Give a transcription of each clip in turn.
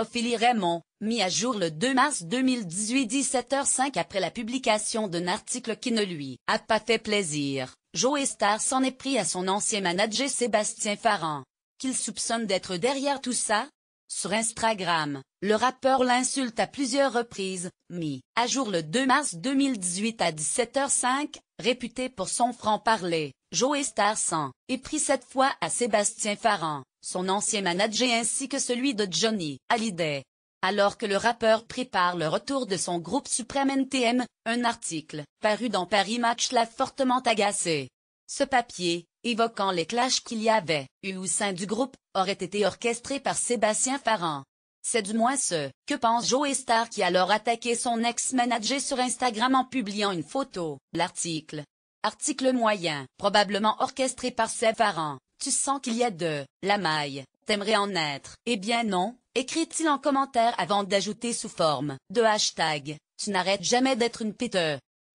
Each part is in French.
Ophélie Raymond, mis à jour le 2 mars 2018 17h05 après la publication d'un article qui ne lui a pas fait plaisir. Joe Star s'en est pris à son ancien manager Sébastien Farran, qu'il soupçonne d'être derrière tout ça. Sur Instagram, le rappeur l'insulte à plusieurs reprises, mis à jour le 2 mars 2018 à 17h05, réputé pour son franc-parler. Joe Star s'en est pris cette fois à Sébastien Farran, son ancien manager ainsi que celui de Johnny Hallyday. Alors que le rappeur prépare le retour de son groupe suprême NTM, un article paru dans Paris Match l'a fortement agacé. Ce papier, évoquant les clashs qu'il y avait eu au sein du groupe, aurait été orchestré par Sébastien Farran. C'est du moins ce que pense Joe Star qui a alors attaqué son ex-manager sur Instagram en publiant une photo. L'article. Article moyen, probablement orchestré par Seb Farran. Tu sens qu'il y a de la maille, t'aimerais en être. Eh bien non, écrit-il en commentaire avant d'ajouter sous forme de hashtag, tu n'arrêtes jamais d'être une pute.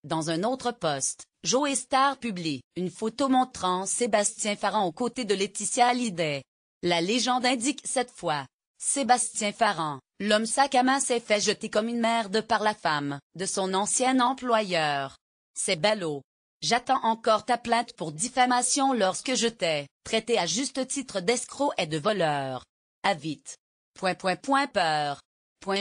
Dans un autre post, Joe Star publie une photo montrant Sébastien Farran aux côtés de Laetitia Hallyday. La légende indique cette fois. Sébastien Farran, l'homme sac à main s'est fait jeter comme une merde par la femme de son ancien employeur. C'est ballot. J'attends encore ta plainte pour diffamation lorsque je t'ai traité à juste titre d'escroc et de voleur. À vite. Peur.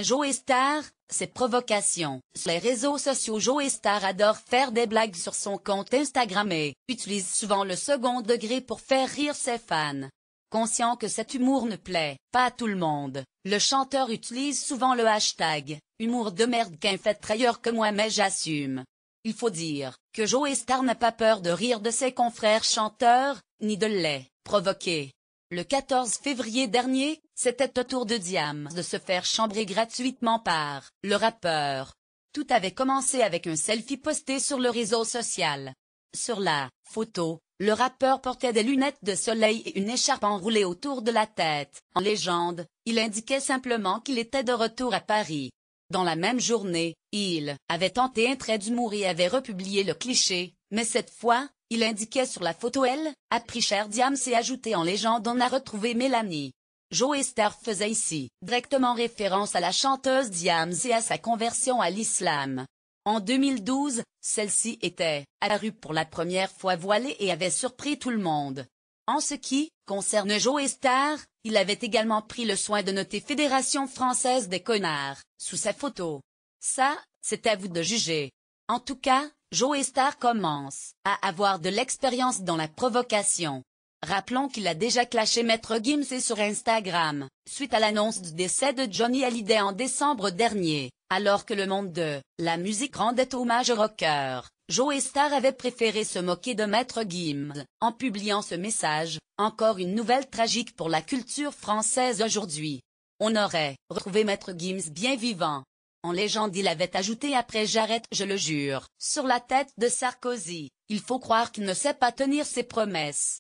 Joe Star, ses provocations. Sur les réseaux sociaux, Joe Star adore faire des blagues sur son compte Instagram et utilise souvent le second degré pour faire rire ses fans. Conscient que cet humour ne plaît pas à tout le monde, le chanteur utilise souvent le hashtag « humour de merde qu'un fait trailleur que moi mais j'assume ». Il faut dire que Joe Star n'a pas peur de rire de ses confrères chanteurs, ni de les provoquer. Le 14 février dernier, c'était au tour de Diams de se faire chambrer gratuitement par le rappeur. Tout avait commencé avec un selfie posté sur le réseau social. Sur la photo, le rappeur portait des lunettes de soleil et une écharpe enroulée autour de la tête. En légende, il indiquait simplement qu'il était de retour à Paris. Dans la même journée, il avait tenté un trait d'humour et avait republié le cliché, mais cette fois, il indiquait sur la photo elle a pris cher Diams et ajouté en légende on a retrouvé Mélanie. Joe Star faisait ici directement référence à la chanteuse Diams et à sa conversion à l'islam. En 2012, celle-ci était apparue pour la première fois voilée et avait surpris tout le monde. En ce qui concerne Joe Star, il avait également pris le soin de noter Fédération française des connards sous sa photo. Ça, c'est à vous de juger. En tout cas, Joe Star commence à avoir de l'expérience dans la provocation. Rappelons qu'il a déjà clashé Maître Gims sur Instagram, suite à l'annonce du décès de Johnny Hallyday en décembre dernier, alors que le monde de la musique rendait hommage au rocker. Joe Star avait préféré se moquer de Maître Gims, en publiant ce message, encore une nouvelle tragique pour la culture française aujourd'hui. On aurait retrouvé Maître Gims bien vivant. En légende il avait ajouté après j'arrête je le jure, sur la tête de Sarkozy, il faut croire qu'il ne sait pas tenir ses promesses.